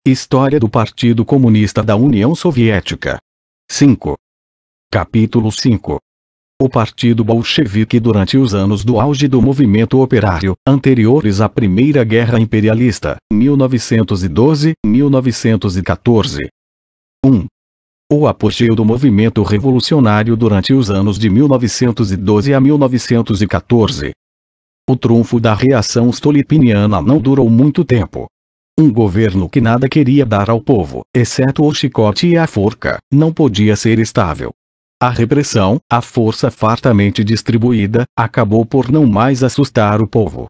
História do Partido Comunista da União Soviética. 5. Capítulo 5. O Partido Bolchevique durante os anos do auge do movimento operário, anteriores à Primeira Guerra Imperialista, 1912-1914. 1. O apogeu do movimento revolucionário durante os anos de 1912 a 1914. O trunfo da reação stolipiniana não durou muito tempo. Um governo que nada queria dar ao povo, exceto o chicote e a forca, não podia ser estável. A repressão, a força fartamente distribuída, acabou por não mais assustar o povo.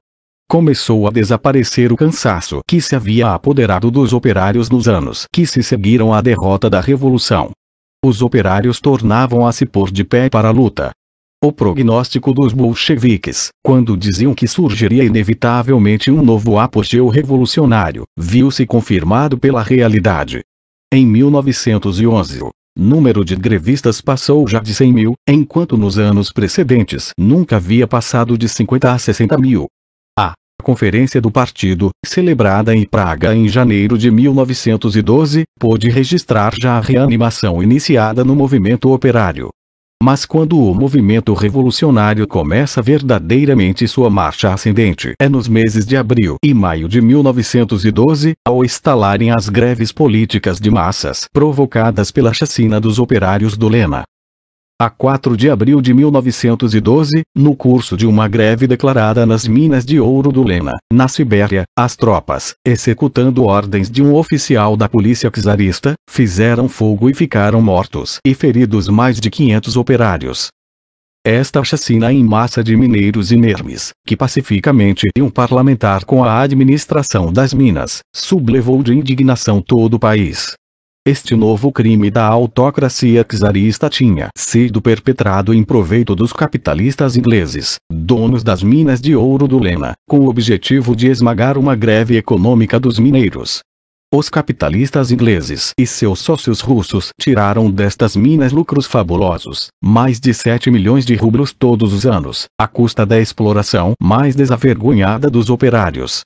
Começou a desaparecer o cansaço que se havia apoderado dos operários nos anos que se seguiram à derrota da Revolução. Os operários tornavam a se pôr de pé para a luta. O prognóstico dos bolcheviques, quando diziam que surgiria inevitavelmente um novo apogeu revolucionário, viu-se confirmado pela realidade. Em 1911, o número de grevistas passou já de 100 mil, enquanto nos anos precedentes nunca havia passado de 50 a 60 mil. A Conferência do Partido, celebrada em Praga em janeiro de 1912, pôde registrar já a reanimação iniciada no movimento operário. Mas quando o movimento revolucionário começa verdadeiramente sua marcha ascendente é nos meses de abril e maio de 1912, ao estalarem as greves políticas de massas provocadas pela chacina dos operários do Lena. A 4 de abril de 1912, no curso de uma greve declarada nas minas de ouro do Lena, na Sibéria, as tropas, executando ordens de um oficial da polícia czarista, fizeram fogo e ficaram mortos e feridos mais de 500 operários. Esta chacina em massa de mineiros inermes, que pacificamente um parlamentar com a administração das minas, sublevou de indignação todo o país. Este novo crime da autocracia czarista tinha sido perpetrado em proveito dos capitalistas ingleses, donos das minas de ouro do Lena, com o objetivo de esmagar uma greve econômica dos mineiros. Os capitalistas ingleses e seus sócios russos tiraram destas minas lucros fabulosos, mais de 7 milhões de rublos todos os anos, à custa da exploração mais desavergonhada dos operários.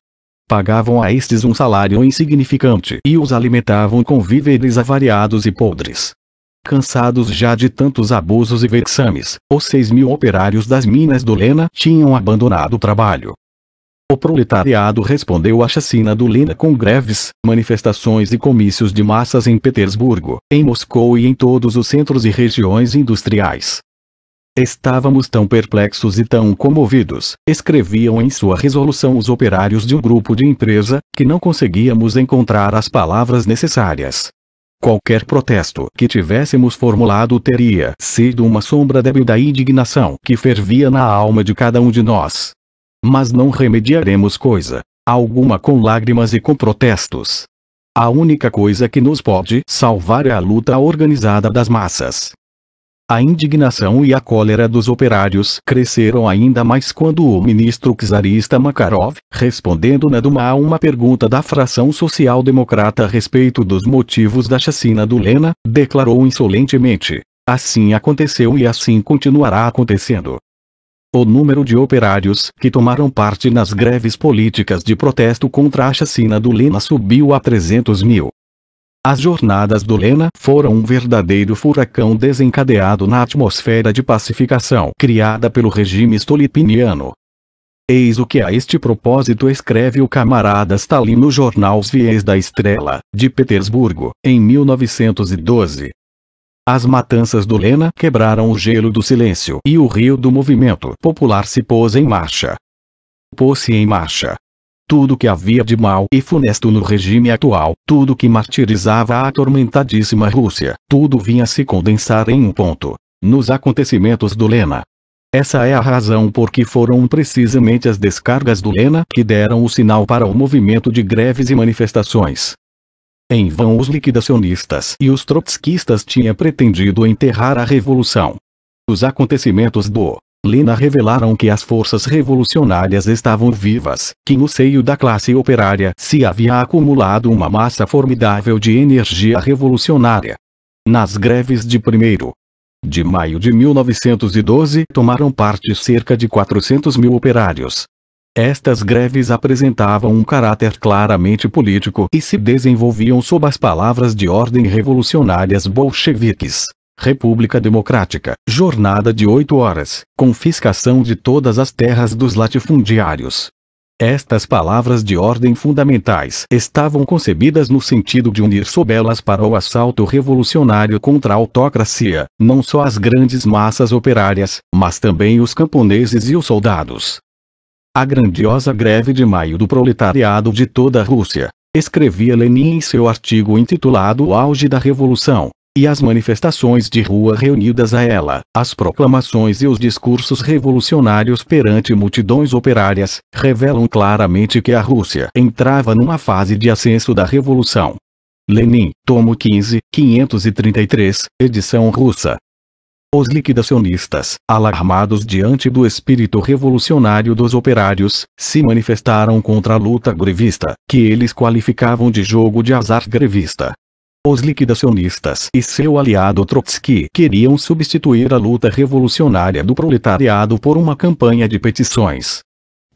Pagavam a estes um salário insignificante e os alimentavam com víveres avariados e podres. Cansados já de tantos abusos e vexames, os 6 mil operários das minas do Lena tinham abandonado o trabalho. O proletariado respondeu à chacina do Lena com greves, manifestações e comícios de massas em Petersburgo, em Moscou e em todos os centros e regiões industriais. Estávamos tão perplexos e tão comovidos, escreviam em sua resolução os operários de um grupo de empresa, que não conseguíamos encontrar as palavras necessárias. Qualquer protesto que tivéssemos formulado teria sido uma sombra débil da indignação que fervia na alma de cada um de nós. Mas não remediaremos coisa alguma com lágrimas e com protestos. A única coisa que nos pode salvar é a luta organizada das massas. A indignação e a cólera dos operários cresceram ainda mais quando o ministro czarista Makarov, respondendo na Duma a uma pergunta da fração social-democrata a respeito dos motivos da chacina do Lena, declarou insolentemente: assim aconteceu e assim continuará acontecendo. O número de operários que tomaram parte nas greves políticas de protesto contra a chacina do Lena subiu a 300 mil. As jornadas do Lena foram um verdadeiro furacão desencadeado na atmosfera de pacificação criada pelo regime stolipiniano. Eis o que a este propósito escreve o camarada Stalin no jornal Zvezda Estrela, de Petersburgo, em 1912. As matanças do Lena quebraram o gelo do silêncio e o rio do movimento popular se pôs em marcha. Pôs-se em marcha. Tudo que havia de mal e funesto no regime atual, tudo que martirizava a atormentadíssima Rússia, tudo vinha se condensar em um ponto: nos acontecimentos do Lena. Essa é a razão por que foram precisamente as descargas do Lena que deram o sinal para o movimento de greves e manifestações. Em vão os liquidacionistas e os trotskistas tinham pretendido enterrar a revolução. Os acontecimentos do Lena revelaram que as forças revolucionárias estavam vivas, que no seio da classe operária se havia acumulado uma massa formidável de energia revolucionária. Nas greves de 1º de maio de 1912 tomaram parte cerca de 400 mil operários. Estas greves apresentavam um caráter claramente político e se desenvolviam sob as palavras de ordem revolucionárias bolcheviques: República Democrática, jornada de 8 horas, confiscação de todas as terras dos latifundiários. Estas palavras de ordem fundamentais estavam concebidas no sentido de unir sob elas para o assalto revolucionário contra a autocracia, não só as grandes massas operárias, mas também os camponeses e os soldados. A grandiosa greve de maio do proletariado de toda a Rússia, escrevia Lenin em seu artigo intitulado O Auge da Revolução, e as manifestações de rua reunidas a ela, as proclamações e os discursos revolucionários perante multidões operárias, revelam claramente que a Rússia entrava numa fase de ascenso da revolução. Lenin, tomo 15, 533, edição russa. Os liquidacionistas, alarmados diante do espírito revolucionário dos operários, se manifestaram contra a luta grevista, que eles qualificavam de jogo de azar grevista. Os liquidacionistas e seu aliado Trotsky queriam substituir a luta revolucionária do proletariado por uma campanha de petições.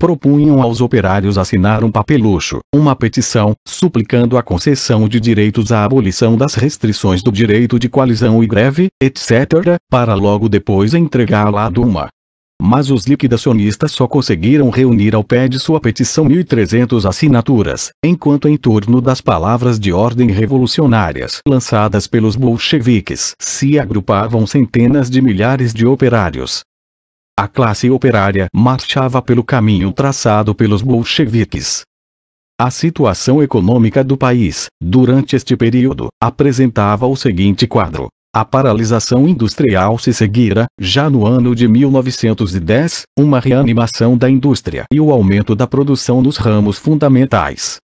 Propunham aos operários assinar um papelucho, uma petição, suplicando a concessão de direitos à abolição das restrições do direito de coalizão e greve, etc., para logo depois entregá-la à Duma. Mas os liquidacionistas só conseguiram reunir ao pé de sua petição 1.300 assinaturas, enquanto em torno das palavras de ordem revolucionárias lançadas pelos bolcheviques se agrupavam centenas de milhares de operários. A classe operária marchava pelo caminho traçado pelos bolcheviques. A situação econômica do país, durante este período, apresentava o seguinte quadro. A paralisação industrial se seguira, já no ano de 1910, uma reanimação da indústria e o aumento da produção nos ramos fundamentais.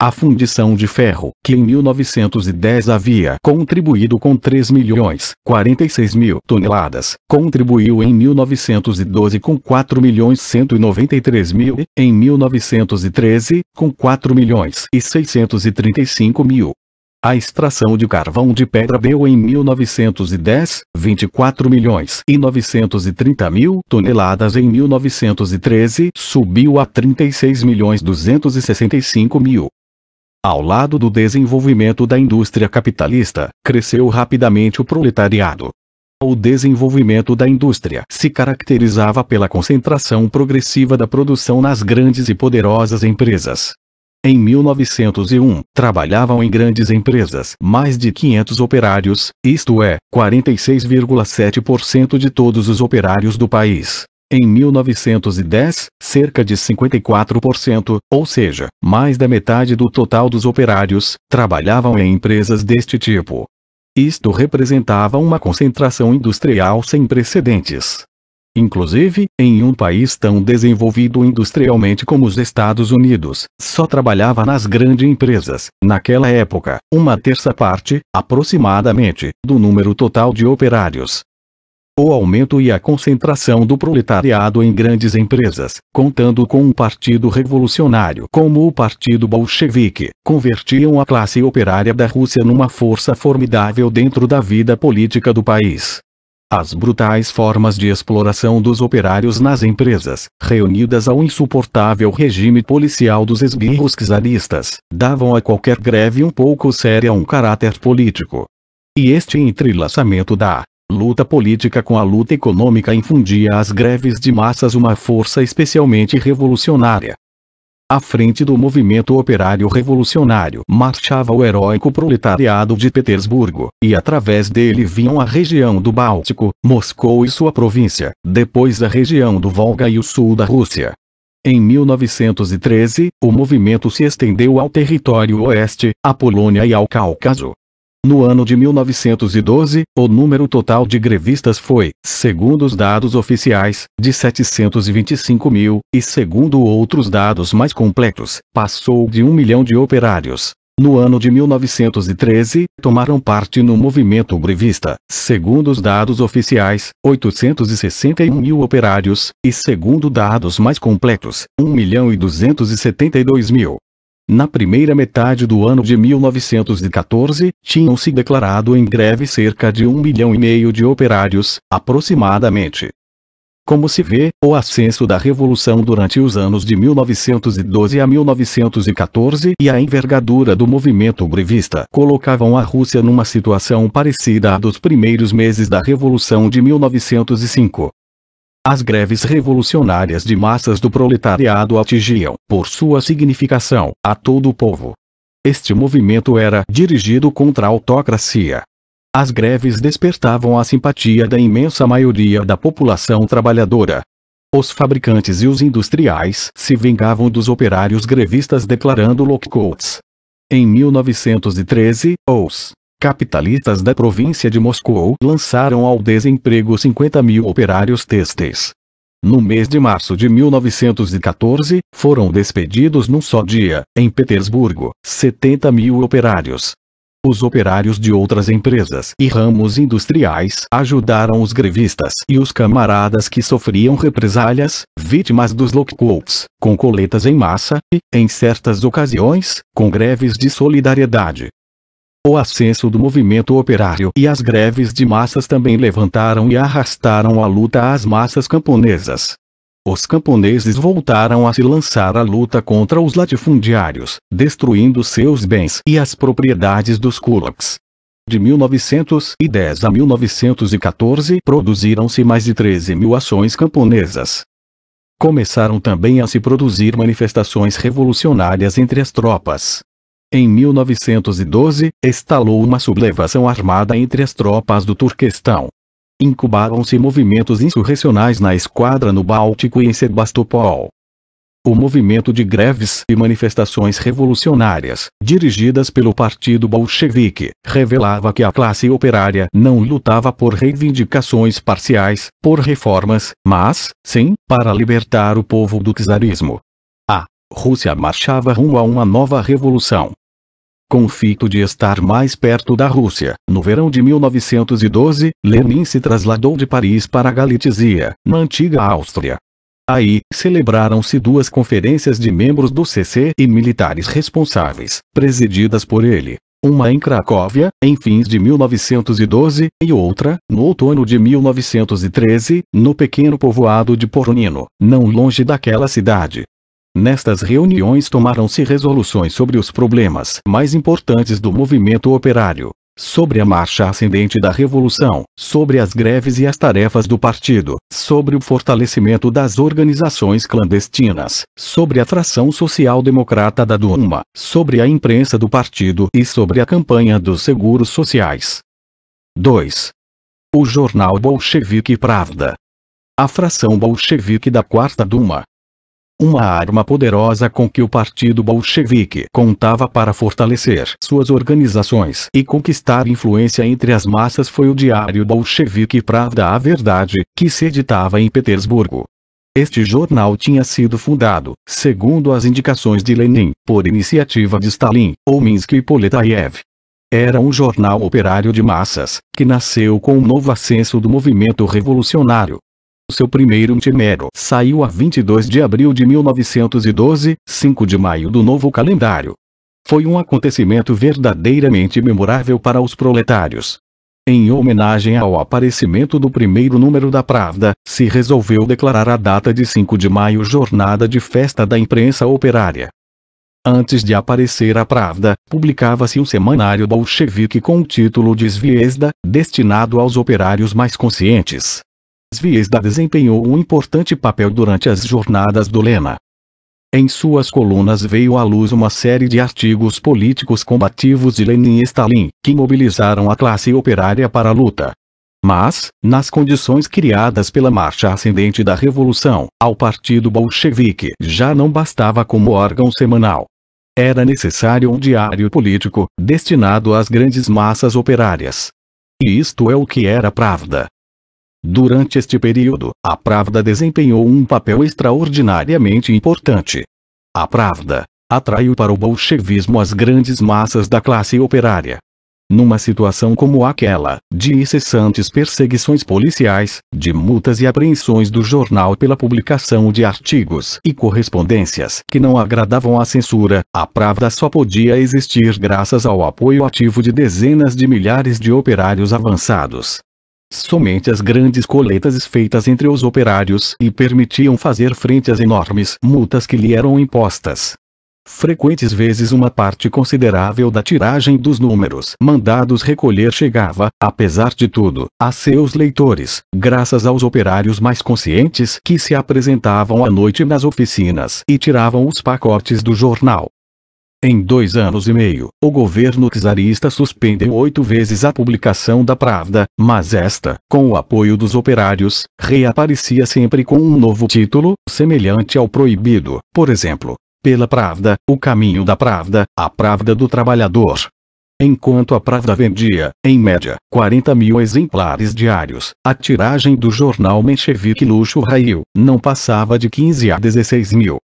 A fundição de ferro, que em 1910 havia contribuído com 3.046.000 toneladas, contribuiu em 1912 com 4.193.000, em 1913, com 4.635.000. A extração de carvão de pedra deu em 1910, 24.930.000 toneladas. Em 1913, subiu a 36.265.000. Ao lado do desenvolvimento da indústria capitalista, cresceu rapidamente o proletariado. O desenvolvimento da indústria se caracterizava pela concentração progressiva da produção nas grandes e poderosas empresas. Em 1901, trabalhavam em grandes empresas mais de 500 operários, isto é, 46,7% de todos os operários do país. Em 1910, cerca de 54%, ou seja, mais da metade do total dos operários, trabalhavam em empresas deste tipo. Isto representava uma concentração industrial sem precedentes. Inclusive, em um país tão desenvolvido industrialmente como os Estados Unidos, só trabalhava nas grandes empresas, naquela época, uma terça parte, aproximadamente, do número total de operários. O aumento e a concentração do proletariado em grandes empresas, contando com um partido revolucionário como o Partido Bolchevique, convertiam a classe operária da Rússia numa força formidável dentro da vida política do país. As brutais formas de exploração dos operários nas empresas, reunidas ao insuportável regime policial dos esbirros czaristas, davam a qualquer greve um pouco séria um caráter político. E este entrelaçamento da luta política com a luta econômica infundia às greves de massas uma força especialmente revolucionária. À frente do movimento operário revolucionário marchava o heróico proletariado de Petersburgo, e através dele vinham a região do Báltico, Moscou e sua província, depois a região do Volga e o sul da Rússia. Em 1913, o movimento se estendeu ao território oeste, à Polônia e ao Cáucaso. No ano de 1912, o número total de grevistas foi, segundo os dados oficiais, de 725.000, e segundo outros dados mais completos, passou de 1 milhão de operários. No ano de 1913, tomaram parte no movimento grevista, segundo os dados oficiais, 861.000 operários, e segundo dados mais completos, 1.272.000. Na primeira metade do ano de 1914, tinham se declarado em greve cerca de 1,5 milhão de operários, aproximadamente. Como se vê, o ascenso da Revolução durante os anos de 1912 a 1914 e a envergadura do movimento brevista colocavam a Rússia numa situação parecida à dos primeiros meses da Revolução de 1905. As greves revolucionárias de massas do proletariado atingiam, por sua significação, a todo o povo. Este movimento era dirigido contra a autocracia. As greves despertavam a simpatia da imensa maioria da população trabalhadora. Os fabricantes e os industriais se vingavam dos operários grevistas declarando lockouts. Em 1913, os capitalistas da província de Moscou lançaram ao desemprego 50.000 operários têxteis. No mês de março de 1914, foram despedidos num só dia, em Petersburgo, 70.000 operários. Os operários de outras empresas e ramos industriais ajudaram os grevistas e os camaradas que sofriam represálias, vítimas dos lockouts, com coletas em massa e, em certas ocasiões, com greves de solidariedade. O ascenso do movimento operário e as greves de massas também levantaram e arrastaram a luta às massas camponesas. Os camponeses voltaram a se lançar à luta contra os latifundiários, destruindo seus bens e as propriedades dos kulaks. De 1910 a 1914 produziram-se mais de 13.000 ações camponesas. Começaram também a se produzir manifestações revolucionárias entre as tropas. Em 1912, estalou uma sublevação armada entre as tropas do Turquestão. Incubaram-se movimentos insurrecionais na esquadra no Báltico e em Sebastopol. O movimento de greves e manifestações revolucionárias, dirigidas pelo Partido Bolchevique, revelava que a classe operária não lutava por reivindicações parciais, por reformas, mas, sim, para libertar o povo do czarismo. A Rússia marchava rumo a uma nova revolução. Com o fito de estar mais perto da Rússia, no verão de 1912, Lenin se trasladou de Paris para Galitzia, na antiga Áustria. Aí, celebraram-se duas conferências de membros do CC e militares responsáveis, presididas por ele. Uma em Cracóvia, em fins de 1912, e outra, no outono de 1913, no pequeno povoado de Poronino, não longe daquela cidade. Nestas reuniões tomaram-se resoluções sobre os problemas mais importantes do movimento operário, sobre a marcha ascendente da revolução, sobre as greves e as tarefas do partido, sobre o fortalecimento das organizações clandestinas, sobre a fração social-democrata da Duma, sobre a imprensa do partido e sobre a campanha dos seguros sociais. 2. O jornal Bolchevique Pravda. A fração bolchevique da Quarta Duma. Uma arma poderosa com que o Partido Bolchevique contava para fortalecer suas organizações e conquistar influência entre as massas foi o diário Bolchevique Pravda A Verdade, que se editava em Petersburgo. Este jornal tinha sido fundado, segundo as indicações de Lenin, por iniciativa de Stalin, Ouminsky e Poletayev. Era um jornal operário de massas, que nasceu com o novo ascenso do movimento revolucionário. Seu primeiro número saiu a 22 de abril de 1912, 5 de maio do novo calendário. Foi um acontecimento verdadeiramente memorável para os proletários. Em homenagem ao aparecimento do primeiro número da Pravda, se resolveu declarar a data de 5 de maio jornada de festa da imprensa operária. Antes de aparecer a Pravda, publicava-se um semanário bolchevique com o título de Zvezda, destinado aos operários mais conscientes. Zvezda desempenhou um importante papel durante as jornadas do Lena. Em suas colunas veio à luz uma série de artigos políticos combativos de Lenin e Stalin, que mobilizaram a classe operária para a luta. Mas, nas condições criadas pela marcha ascendente da Revolução, ao Partido Bolchevique já não bastava como órgão semanal. Era necessário um diário político, destinado às grandes massas operárias. E isto é o que era a Pravda. Durante este período, a Pravda desempenhou um papel extraordinariamente importante. A Pravda atraiu para o bolchevismo as grandes massas da classe operária. Numa situação como aquela, de incessantes perseguições policiais, de multas e apreensões do jornal pela publicação de artigos e correspondências que não agradavam à censura, a Pravda só podia existir graças ao apoio ativo de dezenas de milhares de operários avançados. somente as grandes coletas feitas entre os operários e permitiam fazer frente às enormes multas que lhe eram impostas. Frequentes vezes uma parte considerável da tiragem dos números mandados recolher chegava, apesar de tudo, a seus leitores, graças aos operários mais conscientes que se apresentavam à noite nas oficinas e tiravam os pacotes do jornal. Em 2 anos e meio, o governo czarista suspendeu 8 vezes a publicação da Pravda, mas esta, com o apoio dos operários, reaparecia sempre com um novo título, semelhante ao proibido, por exemplo, Pela Pravda, O Caminho da Pravda, A Pravda do Trabalhador. Enquanto a Pravda vendia, em média, 40.000 exemplares diários, a tiragem do jornal menchevique Luxo Raio não passava de 15 a 16.000.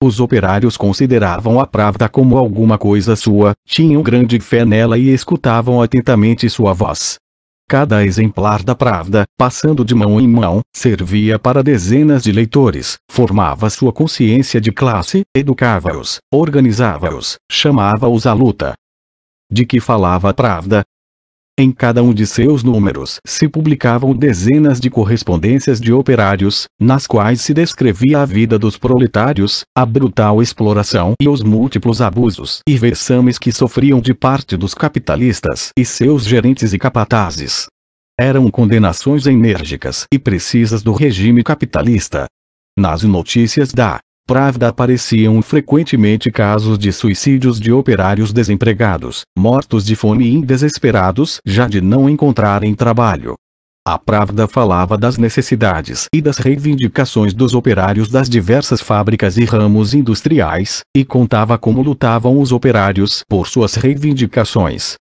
Os operários consideravam a Pravda como alguma coisa sua, tinham grande fé nela e escutavam atentamente sua voz. Cada exemplar da Pravda, passando de mão em mão, servia para dezenas de leitores, formava sua consciência de classe, educava-os, organizava-os, chamava-os à luta. De que falava a Pravda? Em cada um de seus números se publicavam dezenas de correspondências de operários, nas quais se descrevia a vida dos proletários, a brutal exploração e os múltiplos abusos e vexames que sofriam de parte dos capitalistas e seus gerentes e capatazes. Eram condenações enérgicas e precisas do regime capitalista. Nas notícias da Pravda apareciam frequentemente casos de suicídios de operários desempregados, mortos de fome e desesperados já de não encontrarem trabalho. A Pravda falava das necessidades e das reivindicações dos operários das diversas fábricas e ramos industriais, e contava como lutavam os operários por suas reivindicações.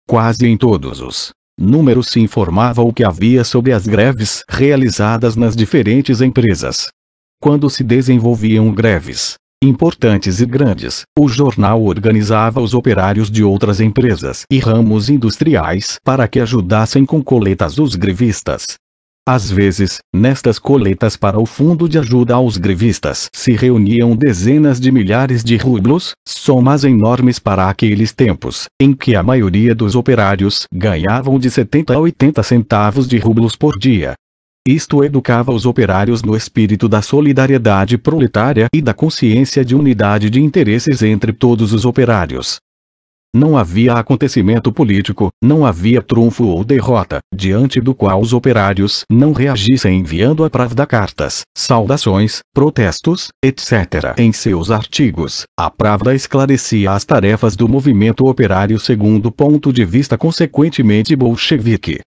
Quase em todos os números se informava o que havia sobre as greves realizadas nas diferentes empresas. Quando se desenvolviam greves importantes e grandes, o jornal organizava os operários de outras empresas e ramos industriais para que ajudassem com coletas os grevistas. Às vezes, nestas coletas para o Fundo de Ajuda aos Grevistas se reuniam dezenas de milhares de rublos, somas enormes para aqueles tempos, em que a maioria dos operários ganhavam de 70 a 80 centavos de rublos por dia. Isto educava os operários no espírito da solidariedade proletária e da consciência de unidade de interesses entre todos os operários. Não havia acontecimento político, não havia trunfo ou derrota, diante do qual os operários não reagissem enviando à Pravda cartas, saudações, protestos, etc. Em seus artigos, a Pravda esclarecia as tarefas do movimento operário segundo o ponto de vista consequentemente bolchevique.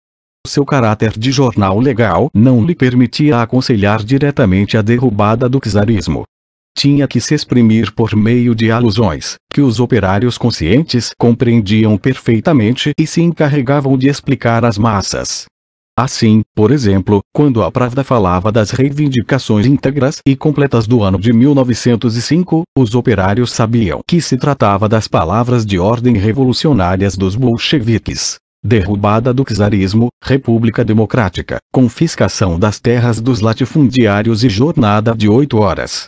Seu caráter de jornal legal não lhe permitia aconselhar diretamente a derrubada do czarismo. Tinha que se exprimir por meio de alusões, que os operários conscientes compreendiam perfeitamente e se encarregavam de explicar às massas. Assim, por exemplo, quando a Pravda falava das reivindicações íntegras e completas do ano de 1905, os operários sabiam que se tratava das palavras de ordem revolucionárias dos bolcheviques. Derrubada do czarismo, República Democrática, confiscação das terras dos latifundiários e jornada de 8 horas.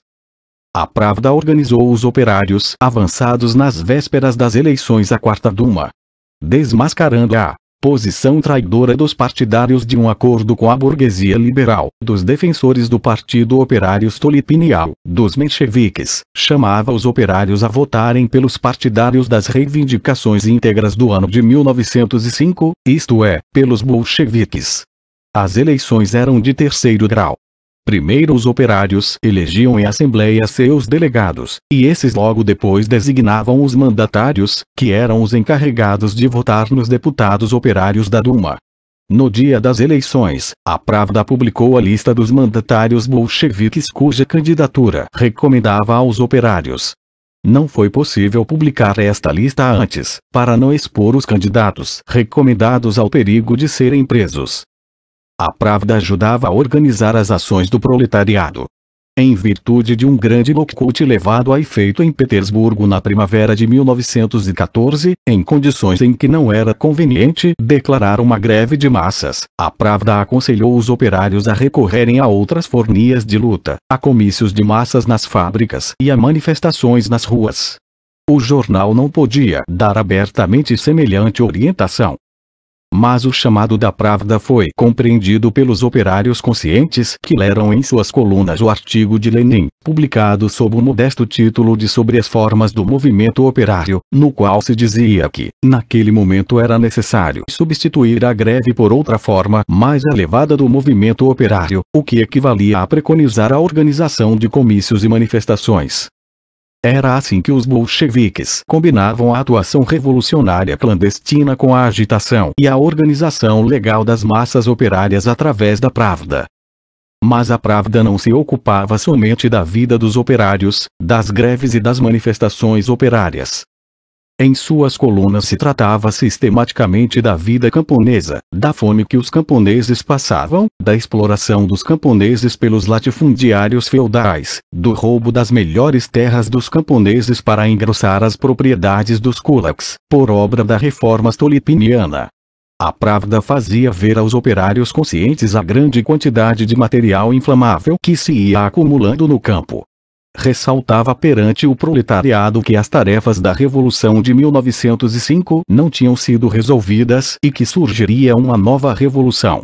A Pravda organizou os operários avançados nas vésperas das eleições à Quarta Duma. Desmascarando a posição traidora dos partidários de um acordo com a burguesia liberal, dos defensores do Partido Operário Stolipinial, dos mencheviques, chamava os operários a votarem pelos partidários das reivindicações íntegras do ano de 1905, isto é, pelos bolcheviques. As eleições eram de terceiro grau. Primeiro os operários elegiam em assembleia seus delegados, e esses logo depois designavam os mandatários, que eram os encarregados de votar nos deputados operários da Duma. No dia das eleições, a Pravda publicou a lista dos mandatários bolcheviques cuja candidatura recomendava aos operários. Não foi possível publicar esta lista antes, para não expor os candidatos recomendados ao perigo de serem presos. A Pravda ajudava a organizar as ações do proletariado. Em virtude de um grande boicote levado a efeito em Petersburgo na primavera de 1914, em condições em que não era conveniente declarar uma greve de massas, a Pravda aconselhou os operários a recorrerem a outras fornias de luta, a comícios de massas nas fábricas e a manifestações nas ruas. O jornal não podia dar abertamente semelhante orientação. Mas o chamado da Pravda foi compreendido pelos operários conscientes que leram em suas colunas o artigo de Lenin, publicado sob o modesto título de Sobre as Formas do Movimento Operário, no qual se dizia que, naquele momento era necessário substituir a greve por outra forma mais elevada do movimento operário, o que equivalia a preconizar a organização de comícios e manifestações. Era assim que os bolcheviques combinavam a atuação revolucionária clandestina com a agitação e a organização legal das massas operárias através da Pravda. Mas a Pravda não se ocupava somente da vida dos operários, das greves e das manifestações operárias. Em suas colunas se tratava sistematicamente da vida camponesa, da fome que os camponeses passavam, da exploração dos camponeses pelos latifundiários feudais, do roubo das melhores terras dos camponeses para engrossar as propriedades dos kulaks, por obra da reforma stolipiniana. A Pravda fazia ver aos operários conscientes a grande quantidade de material inflamável que se ia acumulando no campo. Ressaltava perante o proletariado que as tarefas da Revolução de 1905 não tinham sido resolvidas e que surgiria uma nova revolução.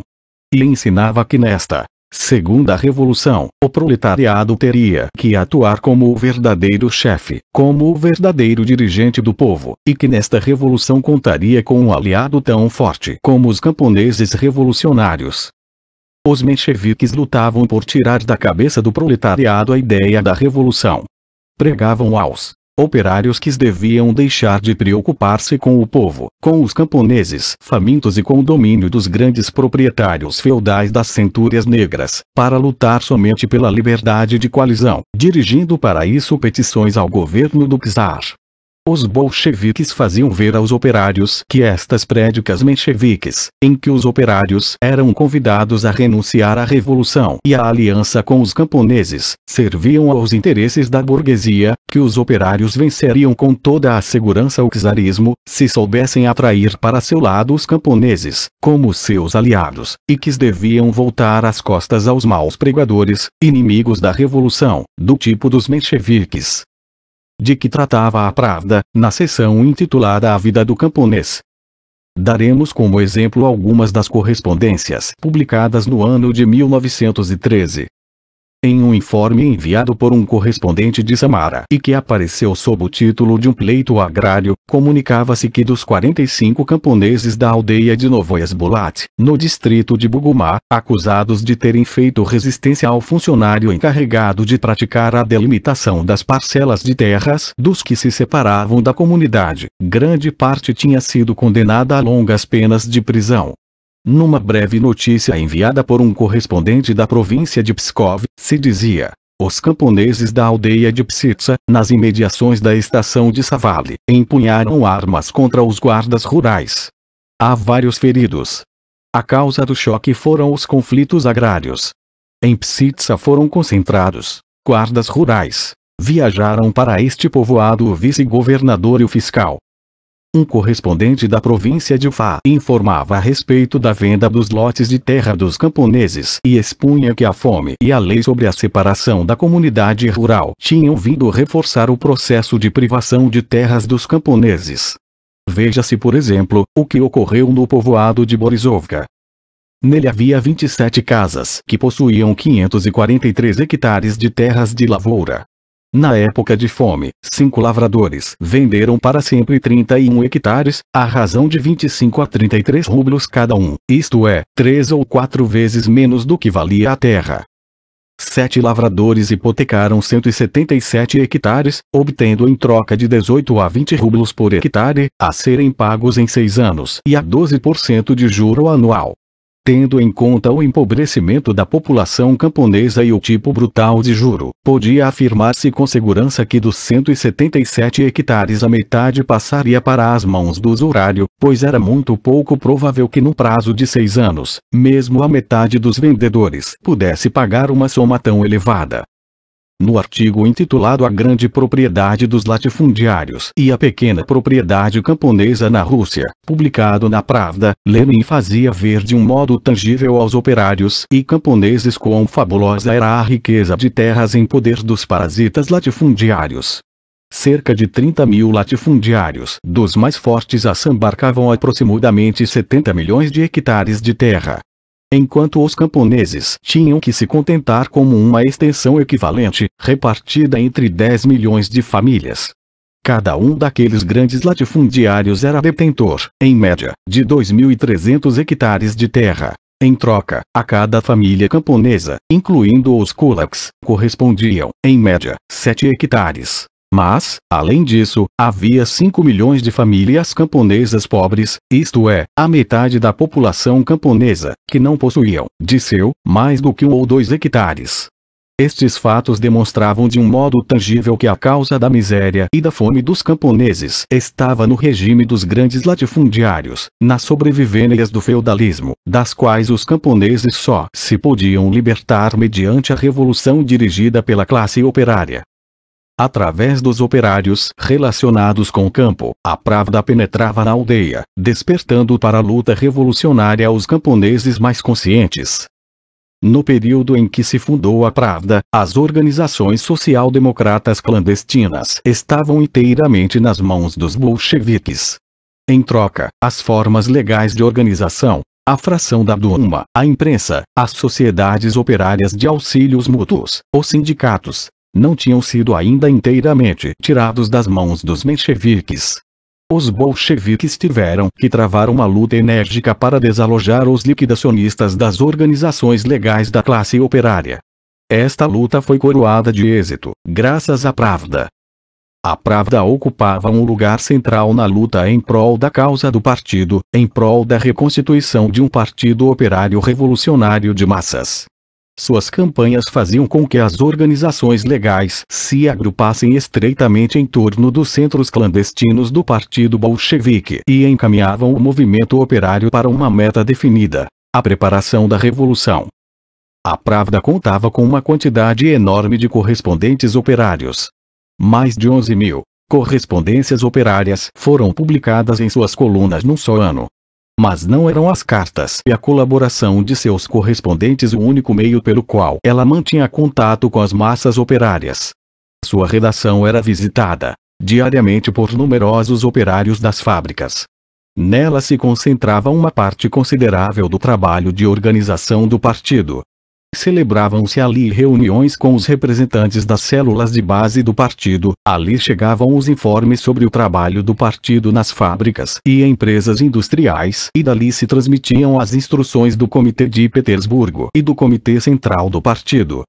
E ensinava que nesta segunda revolução, o proletariado teria que atuar como o verdadeiro chefe, como o verdadeiro dirigente do povo, e que nesta revolução contaria com um aliado tão forte como os camponeses revolucionários. Os mencheviques lutavam por tirar da cabeça do proletariado a ideia da revolução. Pregavam aos operários que deviam deixar de preocupar-se com o povo, com os camponeses famintos e com o domínio dos grandes proprietários feudais das centúrias negras, para lutar somente pela liberdade de coalizão, dirigindo para isso petições ao governo do czar. Os bolcheviques faziam ver aos operários que estas prédicas mencheviques, em que os operários eram convidados a renunciar à revolução e à aliança com os camponeses, serviam aos interesses da burguesia, que os operários venceriam com toda a segurança o czarismo, se soubessem atrair para seu lado os camponeses, como seus aliados, e que deviam voltar as costas aos maus pregadores, inimigos da revolução, do tipo dos mencheviques. De que tratava a Pravda, na seção intitulada A Vida do Camponês. Daremos como exemplo algumas das correspondências publicadas no ano de 1913. Em um informe enviado por um correspondente de Samara e que apareceu sob o título de um pleito agrário, comunicava-se que dos 45 camponeses da aldeia de Novoyasbulat, no distrito de Bugumá, acusados de terem feito resistência ao funcionário encarregado de praticar a delimitação das parcelas de terras dos que se separavam da comunidade, grande parte tinha sido condenada a longas penas de prisão. Numa breve notícia enviada por um correspondente da província de Pskov, se dizia: os camponeses da aldeia de Psitsa, nas imediações da estação de Savali, empunharam armas contra os guardas rurais. Há vários feridos. A causa do choque foram os conflitos agrários. Em Psitsa foram concentrados guardas rurais. Viajaram para este povoado o vice-governador e o fiscal. Um correspondente da província de Ufá informava a respeito da venda dos lotes de terra dos camponeses e expunha que a fome e a lei sobre a separação da comunidade rural tinham vindo reforçar o processo de privação de terras dos camponeses. Veja-se, por exemplo, o que ocorreu no povoado de Borisovka. Nele havia 27 casas que possuíam 543 hectares de terras de lavoura. Na época de fome, 5 lavradores venderam para sempre 31 hectares, à razão de 25 a 33 rublos cada um, isto é, 3 ou 4 vezes menos do que valia a terra. 7 lavradores hipotecaram 177 hectares, obtendo em troca de 18 a 20 rublos por hectare, a serem pagos em 6 anos e a 12% de juro anual. Tendo em conta o empobrecimento da população camponesa e o tipo brutal de juro, podia afirmar-se com segurança que dos 177 hectares a metade passaria para as mãos do usurário, pois era muito pouco provável que no prazo de 6 anos, mesmo a metade dos vendedores pudesse pagar uma soma tão elevada. No artigo intitulado A Grande Propriedade dos Latifundiários e a Pequena Propriedade Camponesa na Rússia, publicado na Pravda, Lenin fazia ver de um modo tangível aos operários e camponeses quão fabulosa era a riqueza de terras em poder dos parasitas latifundiários. Cerca de 30 mil latifundiários dos mais fortes assambarcavam aproximadamente 70 milhões de hectares de terra. Enquanto os camponeses tinham que se contentar com uma extensão equivalente, repartida entre 10 milhões de famílias. Cada um daqueles grandes latifundiários era detentor, em média, de 2.300 hectares de terra. Em troca, a cada família camponesa, incluindo os kulaks, correspondiam, em média, 7 hectares. Mas, além disso, havia 5 milhões de famílias camponesas pobres, isto é, a metade da população camponesa, que não possuíam, de seu, mais do que 1 ou 2 hectares. Estes fatos demonstravam de um modo tangível que a causa da miséria e da fome dos camponeses estava no regime dos grandes latifundiários, nas sobrevivências do feudalismo, das quais os camponeses só se podiam libertar mediante a revolução dirigida pela classe operária. Através dos operários relacionados com o campo, a Pravda penetrava na aldeia, despertando para a luta revolucionária os camponeses mais conscientes. No período em que se fundou a Pravda, as organizações social-democratas clandestinas estavam inteiramente nas mãos dos bolcheviques. Em troca, as formas legais de organização, a fração da Duma, a imprensa, as sociedades operárias de auxílios mútuos, os sindicatos, não tinham sido ainda inteiramente tirados das mãos dos mencheviques. Os bolcheviques tiveram que travar uma luta enérgica para desalojar os liquidacionistas das organizações legais da classe operária. Esta luta foi coroada de êxito, graças à Pravda. A Pravda ocupava um lugar central na luta em prol da causa do partido, em prol da reconstituição de um partido operário revolucionário de massas. Suas campanhas faziam com que as organizações legais se agrupassem estreitamente em torno dos centros clandestinos do Partido Bolchevique e encaminhavam o movimento operário para uma meta definida: a preparação da revolução. A Pravda contava com uma quantidade enorme de correspondentes operários. Mais de 11 mil correspondências operárias foram publicadas em suas colunas num só ano. Mas não eram as cartas e a colaboração de seus correspondentes o único meio pelo qual ela mantinha contato com as massas operárias. Sua redação era visitada diariamente por numerosos operários das fábricas. Nela se concentrava uma parte considerável do trabalho de organização do partido. Celebravam-se ali reuniões com os representantes das células de base do partido, ali chegavam os informes sobre o trabalho do partido nas fábricas e empresas industriais e dali se transmitiam as instruções do Comitê de Petersburgo e do Comitê Central do partido.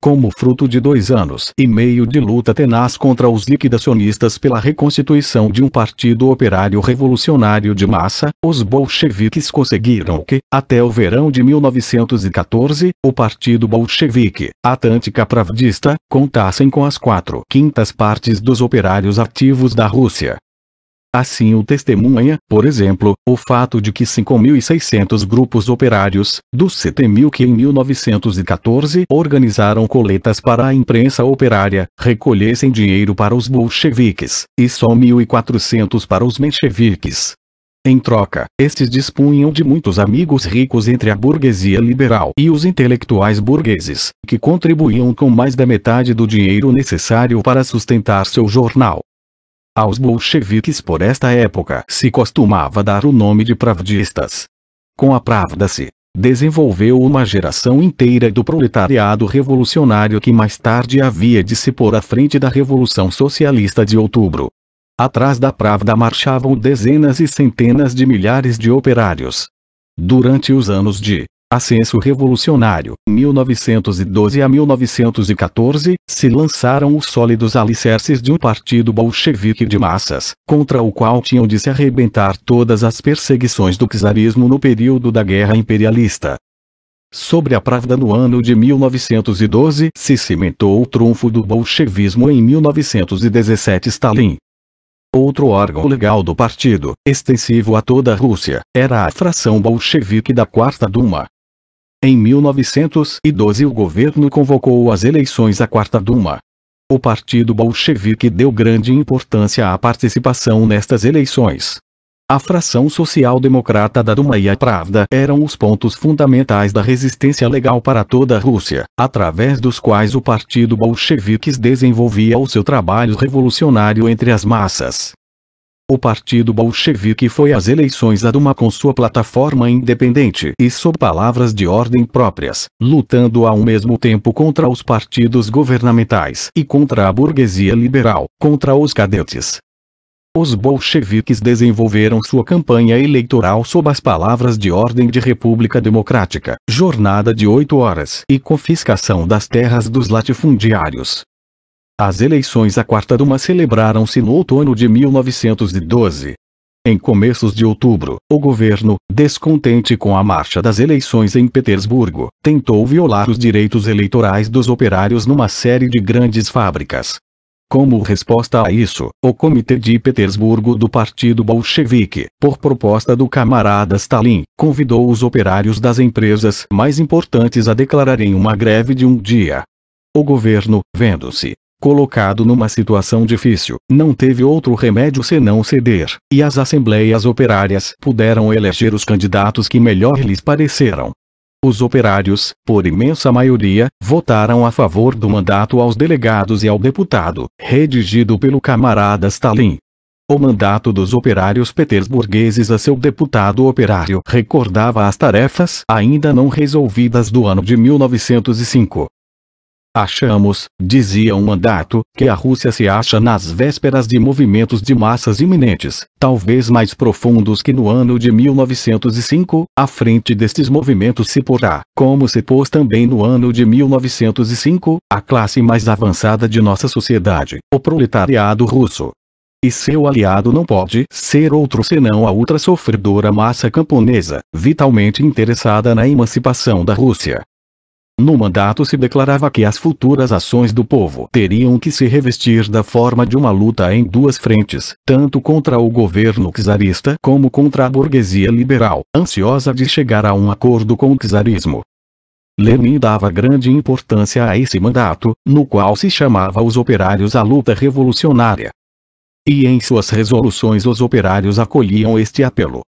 Como fruto de 2 anos e meio de luta tenaz contra os liquidacionistas pela reconstituição de um partido operário revolucionário de massa, os bolcheviques conseguiram que, até o verão de 1914, o Partido Bolchevique, a Tantica Pravdista, contassem com as 4/5 partes dos operários ativos da Rússia. Assim o testemunha, por exemplo, o fato de que 5.600 grupos operários, dos 7.000 que em 1914 organizaram coletas para a imprensa operária, recolhessem dinheiro para os bolcheviques, e só 1.400 para os mencheviques. Em troca, estes dispunham de muitos amigos ricos entre a burguesia liberal e os intelectuais burgueses, que contribuíam com mais da metade do dinheiro necessário para sustentar seu jornal. Aos bolcheviques por esta época se costumava dar o nome de pravdistas. Com a Pravda se desenvolveu uma geração inteira do proletariado revolucionário que mais tarde havia de se pôr à frente da Revolução Socialista de Outubro. Atrás da Pravda marchavam dezenas e centenas de milhares de operários. Durante os anos de ascenso revolucionário, 1912 a 1914, se lançaram os sólidos alicerces de um partido bolchevique de massas, contra o qual tinham de se arrebentar todas as perseguições do czarismo no período da Guerra Imperialista. Sobre a Pravda no ano de 1912 se cimentou o trunfo do bolchevismo em 1917 Stalin. Outro órgão legal do partido, extensivo a toda a Rússia, era a fração bolchevique da Quarta Duma. Em 1912 o governo convocou as eleições à Quarta Duma. O partido bolchevique deu grande importância à participação nestas eleições. A fração social-democrata da Duma e a Pravda eram os pontos fundamentais da resistência legal para toda a Rússia, através dos quais o partido bolcheviques desenvolvia o seu trabalho revolucionário entre as massas. O partido bolchevique foi às eleições da Duma com sua plataforma independente e sob palavras de ordem próprias, lutando ao mesmo tempo contra os partidos governamentais e contra a burguesia liberal, contra os cadetes. Os bolcheviques desenvolveram sua campanha eleitoral sob as palavras de ordem de república democrática, jornada de 8 horas e confiscação das terras dos latifundiários. As eleições à Quarta Duma celebraram-se no outono de 1912. Em começos de outubro, o governo, descontente com a marcha das eleições em Petersburgo, tentou violar os direitos eleitorais dos operários numa série de grandes fábricas. Como resposta a isso, o Comitê de Petersburgo do Partido Bolchevique, por proposta do camarada Stalin, convidou os operários das empresas mais importantes a declararem uma greve de um dia. O governo, vendo-se colocado numa situação difícil, não teve outro remédio senão ceder, e as assembleias operárias puderam eleger os candidatos que melhor lhes pareceram. Os operários, por imensa maioria, votaram a favor do mandato aos delegados e ao deputado, redigido pelo camarada Stalin. O mandato dos operários petersburgueses a seu deputado operário recordava as tarefas ainda não resolvidas do ano de 1905. Achamos, dizia um mandato, que a Rússia se acha nas vésperas de movimentos de massas iminentes, talvez mais profundos que no ano de 1905, à frente destes movimentos se porá, como se pôs também no ano de 1905, a classe mais avançada de nossa sociedade, o proletariado russo. E seu aliado não pode ser outro senão a ultra-sofredora massa camponesa, vitalmente interessada na emancipação da Rússia. No mandato se declarava que as futuras ações do povo teriam que se revestir da forma de uma luta em duas frentes, tanto contra o governo czarista como contra a burguesia liberal, ansiosa de chegar a um acordo com o czarismo. Lenin dava grande importância a esse mandato, no qual se chamava os operários à luta revolucionária. E em suas resoluções os operários acolhiam este apelo.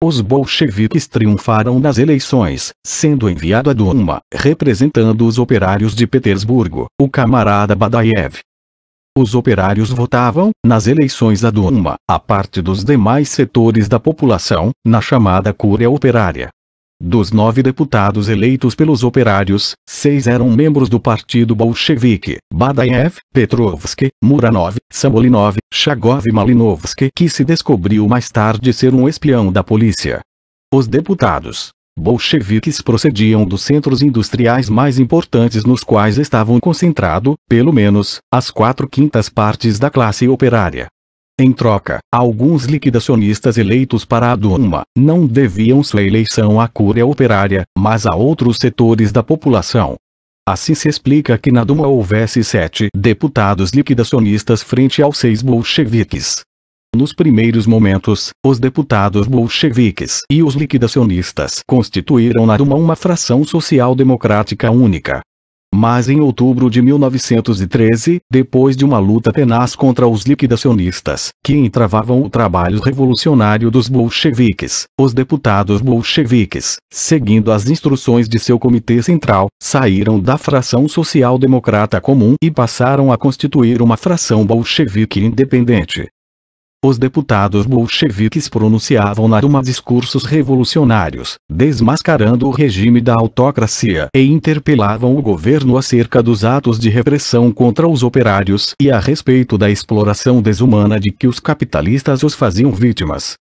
Os bolcheviques triunfaram nas eleições, sendo enviado à Duma, representando os operários de Petersburgo, o camarada Badaev. Os operários votavam, nas eleições da Duma, a parte dos demais setores da população, na chamada Cúria Operária. Dos 9 deputados eleitos pelos operários, 6 eram membros do partido bolchevique: Badaev, Petrovsky, Muranov, Samolinov, Chagov e Malinovsky, que se descobriu mais tarde ser um espião da polícia. Os deputados bolcheviques procediam dos centros industriais mais importantes nos quais estavam concentrado, pelo menos, as 4/5 partes da classe operária. Em troca, alguns liquidacionistas eleitos para a Duma não deviam sua eleição à Cúria Operária, mas a outros setores da população. Assim se explica que na Duma houvesse 7 deputados liquidacionistas frente aos 6 bolcheviques. Nos primeiros momentos, os deputados bolcheviques e os liquidacionistas constituíram na Duma uma fração social-democrática única. Mas em outubro de 1913, depois de uma luta tenaz contra os liquidacionistas, que entravavam o trabalho revolucionário dos bolcheviques, os deputados bolcheviques, seguindo as instruções de seu comitê central, saíram da fração social-democrata comum e passaram a constituir uma fração bolchevique independente. Os deputados bolcheviques pronunciavam na Duma discursos revolucionários, desmascarando o regime da autocracia e interpelavam o governo acerca dos atos de repressão contra os operários e a respeito da exploração desumana de que os capitalistas os faziam vítimas.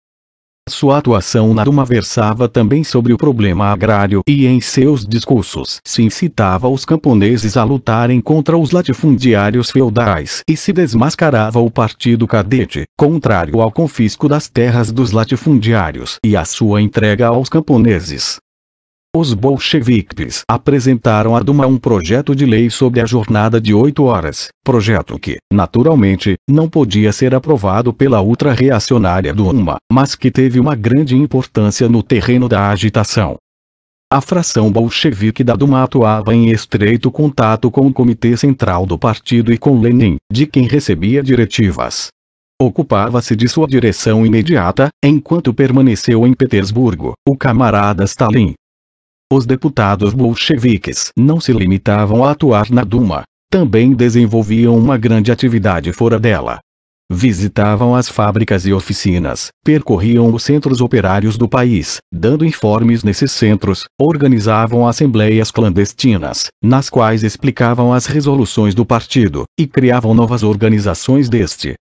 Sua atuação na Duma versava também sobre o problema agrário e em seus discursos se incitava os camponeses a lutarem contra os latifundiários feudais e se desmascarava o partido cadete, contrário ao confisco das terras dos latifundiários e à sua entrega aos camponeses. Os bolcheviques apresentaram à Duma um projeto de lei sobre a jornada de 8 horas, projeto que, naturalmente, não podia ser aprovado pela ultra-reacionária Duma, mas que teve uma grande importância no terreno da agitação. A fração bolchevique da Duma atuava em estreito contato com o comitê central do partido e com Lenin, de quem recebia diretivas. ocupava-se de sua direção imediata, enquanto permaneceu em Petersburgo, o camarada Stalin. Os deputados bolcheviques não se limitavam a atuar na Duma, também desenvolviam uma grande atividade fora dela. Visitavam as fábricas e oficinas, percorriam os centros operários do país, dando informes nesses centros, organizavam assembleias clandestinas, nas quais explicavam as resoluções do partido, e criavam novas organizações deste.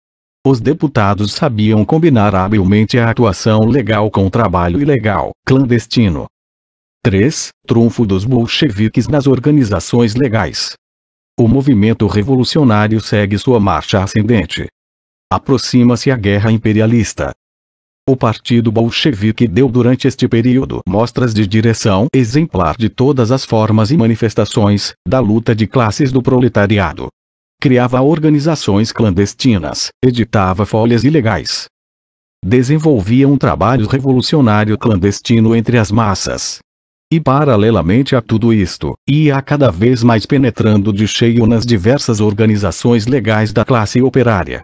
Os deputados sabiam combinar habilmente a atuação legal com o trabalho ilegal, clandestino. 3. Trunfo dos bolcheviques nas organizações legais. O movimento revolucionário segue sua marcha ascendente. Aproxima-se a guerra imperialista. O partido bolchevique deu durante este período mostras de direção exemplar de todas as formas e manifestações da luta de classes do proletariado. Criava organizações clandestinas, editava folhas ilegais. Desenvolvia um trabalho revolucionário clandestino entre as massas. E paralelamente a tudo isto, ia cada vez mais penetrando de cheio nas diversas organizações legais da classe operária.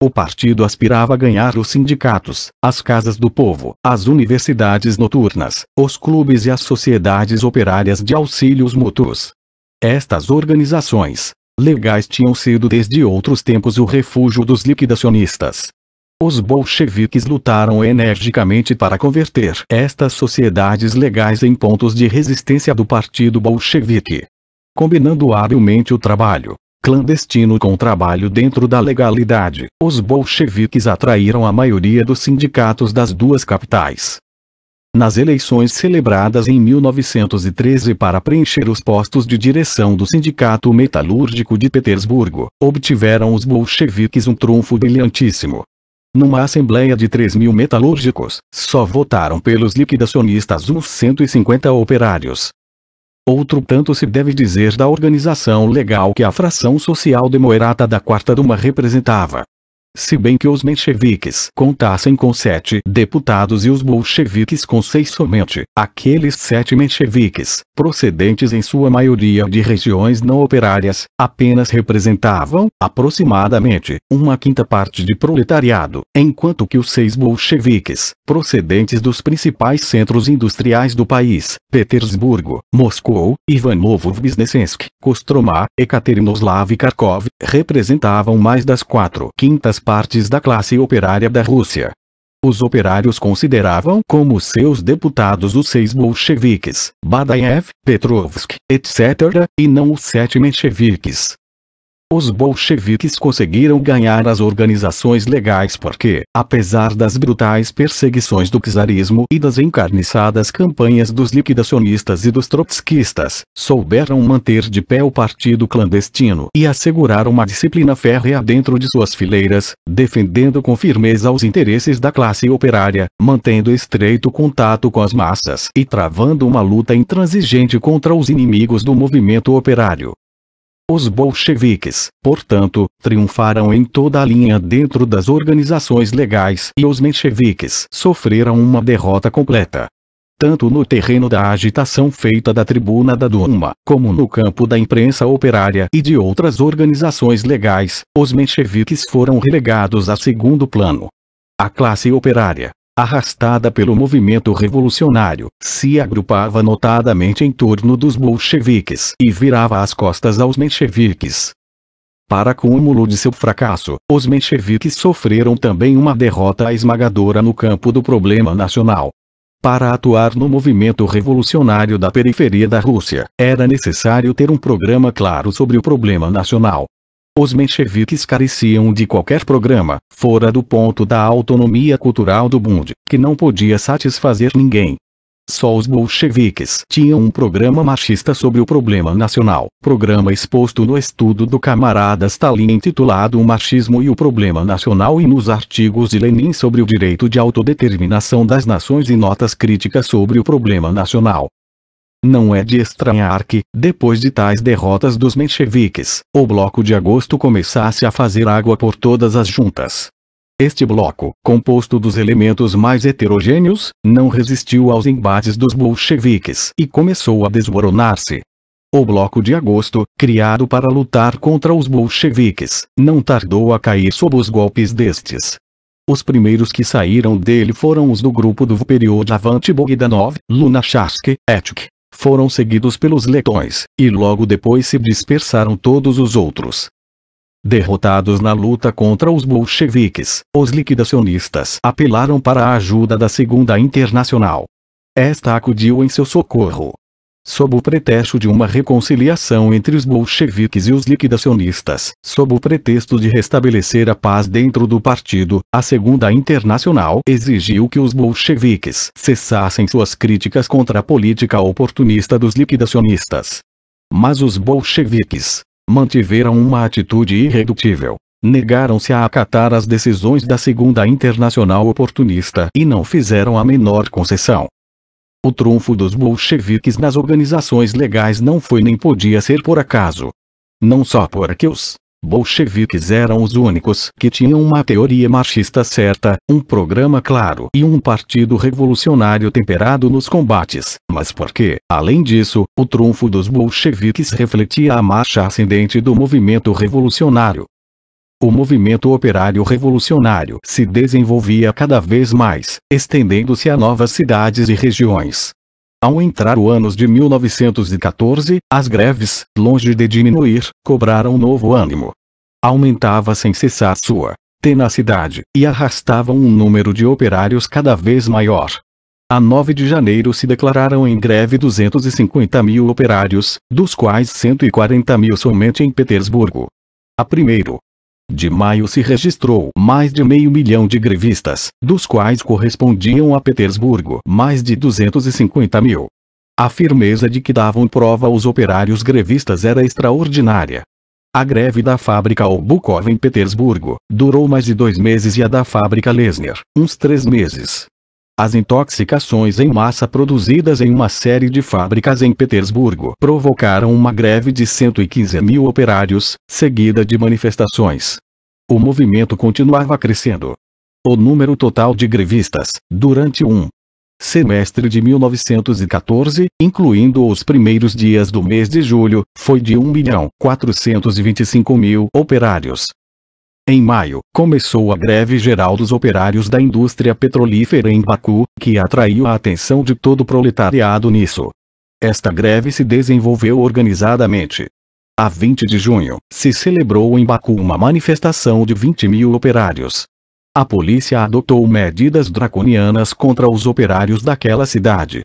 O partido aspirava a ganhar os sindicatos, as casas do povo, as universidades noturnas, os clubes e as sociedades operárias de auxílios mútuos. Estas organizações legais tinham sido desde outros tempos o refúgio dos liquidacionistas. Os bolcheviques lutaram energicamente para converter estas sociedades legais em pontos de resistência do partido bolchevique. Combinando habilmente o trabalho clandestino com o trabalho dentro da legalidade, os bolcheviques atraíram a maioria dos sindicatos das duas capitais. Nas eleições celebradas em 1913 para preencher os postos de direção do Sindicato Metalúrgico de Petersburgo, obtiveram os bolcheviques um trunfo brilhantíssimo. Numa assembleia de 3.000 metalúrgicos, só votaram pelos liquidacionistas uns 150 operários. Outro tanto se deve dizer da organização legal que a fração social democrata da Quarta Duma representava. Se bem que os mencheviques contassem com 7 deputados e os bolcheviques com 6 somente, aqueles 7 mencheviques, procedentes em sua maioria de regiões não operárias, apenas representavam, aproximadamente, 1/5 parte de proletariado, enquanto que os 6 bolcheviques, procedentes dos principais centros industriais do país, Petersburgo, Moscou, Ivanovo-Vznesen, Kostromá, Ekaterinoslav e Kharkov, representavam mais das 4/5 partes da classe operária da Rússia. Os operários consideravam como seus deputados os 6 bolcheviques, Badaev, Petrovsk, etc., e não os 7 mencheviques. Os bolcheviques conseguiram ganhar as organizações legais porque, apesar das brutais perseguições do czarismo e das encarniçadas campanhas dos liquidacionistas e dos trotskistas, souberam manter de pé o partido clandestino e assegurar uma disciplina férrea dentro de suas fileiras, defendendo com firmeza os interesses da classe operária, mantendo estreito contato com as massas e travando uma luta intransigente contra os inimigos do movimento operário. Os bolcheviques, portanto, triunfaram em toda a linha dentro das organizações legais e os mencheviques sofreram uma derrota completa. Tanto no terreno da agitação feita da tribuna da Duma, como no campo da imprensa operária e de outras organizações legais, os mencheviques foram relegados a segundo plano. A classe operária, arrastada pelo movimento revolucionário, se agrupava notadamente em torno dos bolcheviques e virava as costas aos mencheviques. Para cúmulo de seu fracasso, os mencheviques sofreram também uma derrota esmagadora no campo do problema nacional. Para atuar no movimento revolucionário da periferia da Rússia, era necessário ter um programa claro sobre o problema nacional. Os mencheviques careciam de qualquer programa, fora do ponto da autonomia cultural do Bund, que não podia satisfazer ninguém. Só os bolcheviques tinham um programa marxista sobre o problema nacional, programa exposto no estudo do camarada Stalin intitulado O Marxismo e o Problema Nacional e nos artigos de Lenin sobre o direito de autodeterminação das nações e notas críticas sobre o problema nacional. Não é de estranhar que, depois de tais derrotas dos mencheviques, o Bloco de Agosto começasse a fazer água por todas as juntas. Este bloco, composto dos elementos mais heterogêneos, não resistiu aos embates dos bolcheviques e começou a desmoronar-se. O Bloco de Agosto, criado para lutar contra os bolcheviques, não tardou a cair sob os golpes destes. Os primeiros que saíram dele foram os do grupo do Period-Avante Bogdanov, Lunacharsky, Etchk. Foram seguidos pelos letões, e logo depois se dispersaram todos os outros. Derrotados na luta contra os bolcheviques, os liquidacionistas apelaram para a ajuda da Segunda Internacional. Esta acudiu em seu socorro. Sob o pretexto de uma reconciliação entre os bolcheviques e os liquidacionistas, sob o pretexto de restabelecer a paz dentro do partido, a Segunda Internacional exigiu que os bolcheviques cessassem suas críticas contra a política oportunista dos liquidacionistas. Mas os bolcheviques mantiveram uma atitude irredutível. Negaram-se a acatar as decisões da Segunda Internacional oportunista e não fizeram a menor concessão. O trunfo dos bolcheviques nas organizações legais não foi nem podia ser por acaso. Não só porque os bolcheviques eram os únicos que tinham uma teoria marxista certa, um programa claro e um partido revolucionário temperado nos combates, mas porque, além disso, o trunfo dos bolcheviques refletia a marcha ascendente do movimento revolucionário. O movimento operário revolucionário se desenvolvia cada vez mais, estendendo-se a novas cidades e regiões. Ao entrar o ano de 1914, as greves, longe de diminuir, cobraram novo ânimo. Aumentava sem cessar sua tenacidade, e arrastavam um número de operários cada vez maior. A 9 de janeiro se declararam em greve 250 mil operários, dos quais 140 mil somente em Petersburgo. A 1º de maio se registrou mais de meio milhão de grevistas, dos quais correspondiam a Petersburgo mais de 250 mil. A firmeza de que davam prova os operários grevistas era extraordinária. A greve da fábrica Obukov em Petersburgo durou mais de 2 meses e a da fábrica Lesner, uns 3 meses. As intoxicações em massa produzidas em uma série de fábricas em Petersburgo provocaram uma greve de 115 mil operários, seguida de manifestações. O movimento continuava crescendo. O número total de grevistas, durante um semestre de 1914, incluindo os primeiros dias do mês de julho, foi de 1.425.000 operários. Em maio, começou a greve geral dos operários da indústria petrolífera em Baku, que atraiu a atenção de todo o proletariado nisso. Esta greve se desenvolveu organizadamente. A 20 de junho, se celebrou em Baku uma manifestação de 20 mil operários. A polícia adotou medidas draconianas contra os operários daquela cidade.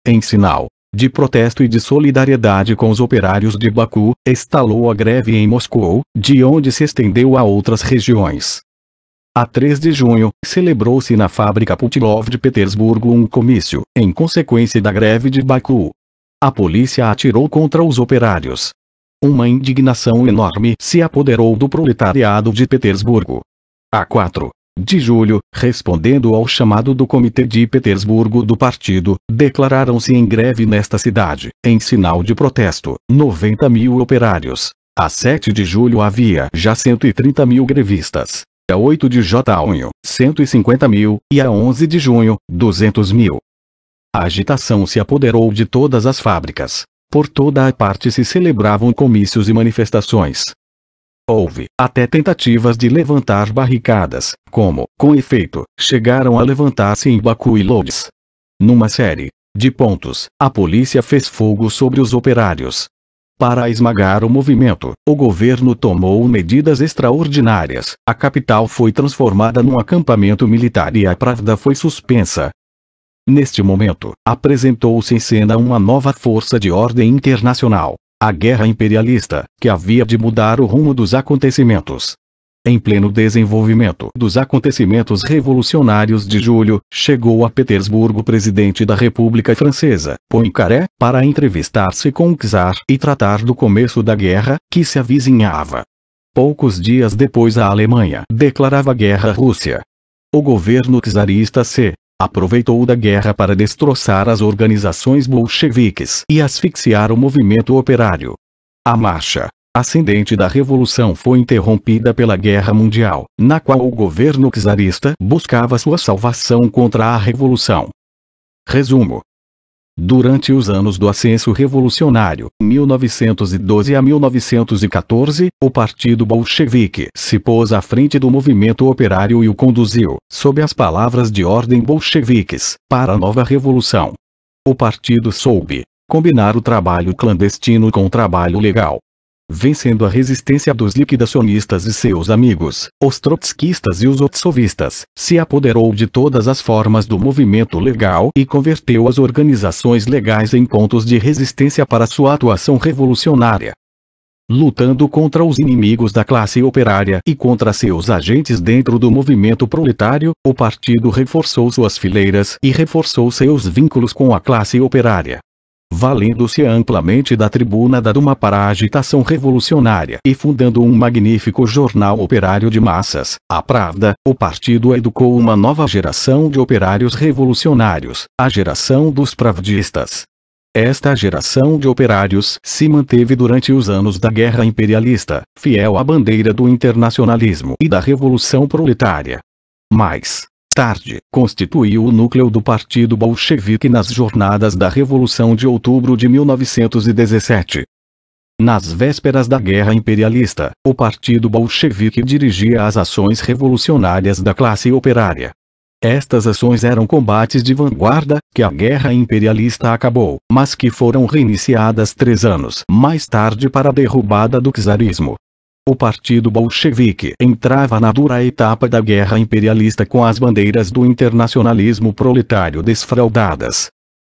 Em sinal de protesto e de solidariedade com os operários de Baku, estalou a greve em Moscou, de onde se estendeu a outras regiões. A 3 de junho, celebrou-se na fábrica Putilov de Petersburgo um comício, em consequência da greve de Baku. A polícia atirou contra os operários. Uma indignação enorme se apoderou do proletariado de Petersburgo. A 4 de julho, respondendo ao chamado do Comitê de Petersburgo do partido, declararam-se em greve nesta cidade, em sinal de protesto, 90 mil operários. A 7 de julho havia já 130 mil grevistas. A 8 de junho, 150 mil, e a 11 de junho, 200 mil. A agitação se apoderou de todas as fábricas. Por toda a parte se celebravam comícios e manifestações. Houve até tentativas de levantar barricadas, como, com efeito, chegaram a levantar-se em Baku e Lodz. Numa série de pontos, a polícia fez fogo sobre os operários. Para esmagar o movimento, o governo tomou medidas extraordinárias. A capital foi transformada num acampamento militar e a Pravda foi suspensa. Neste momento, apresentou-se em cena uma nova força de ordem internacional. A guerra imperialista, que havia de mudar o rumo dos acontecimentos. Em pleno desenvolvimento dos acontecimentos revolucionários de julho, chegou a Petersburgo o presidente da República Francesa, Poincaré, para entrevistar-se com o czar e tratar do começo da guerra, que se avizinhava. Poucos dias depois a Alemanha declarava guerra à Rússia. O governo czarista se aproveitou da guerra para destroçar as organizações bolcheviques e asfixiar o movimento operário. A marcha ascendente da revolução foi interrompida pela Guerra Mundial, na qual o governo czarista buscava sua salvação contra a revolução. Resumo: Durante os anos do ascenso revolucionário, 1912 a 1914, o Partido Bolchevique se pôs à frente do movimento operário e o conduziu, sob as palavras de ordem bolcheviques, para a nova revolução. O partido soube combinar o trabalho clandestino com o trabalho legal. Vencendo a resistência dos liquidacionistas e seus amigos, os trotskistas e os otsovistas, se apoderou de todas as formas do movimento legal e converteu as organizações legais em pontos de resistência para sua atuação revolucionária. Lutando contra os inimigos da classe operária e contra seus agentes dentro do movimento proletário, o partido reforçou suas fileiras e reforçou seus vínculos com a classe operária. Valendo-se amplamente da tribuna da Duma para a agitação revolucionária e fundando um magnífico jornal operário de massas, a Pravda, o partido educou uma nova geração de operários revolucionários, a geração dos pravdistas. Esta geração de operários se manteve durante os anos da guerra imperialista, fiel à bandeira do internacionalismo e da revolução proletária. Mais tarde, constituiu o núcleo do Partido Bolchevique nas jornadas da Revolução de Outubro de 1917. Nas vésperas da Guerra Imperialista, o Partido Bolchevique dirigia as ações revolucionárias da classe operária. Estas ações eram combates de vanguarda, que a Guerra Imperialista acabou, mas que foram reiniciadas 3 anos mais tarde para a derrubada do czarismo. O Partido Bolchevique entrava na dura etapa da Guerra Imperialista com as bandeiras do internacionalismo proletário desfraldadas,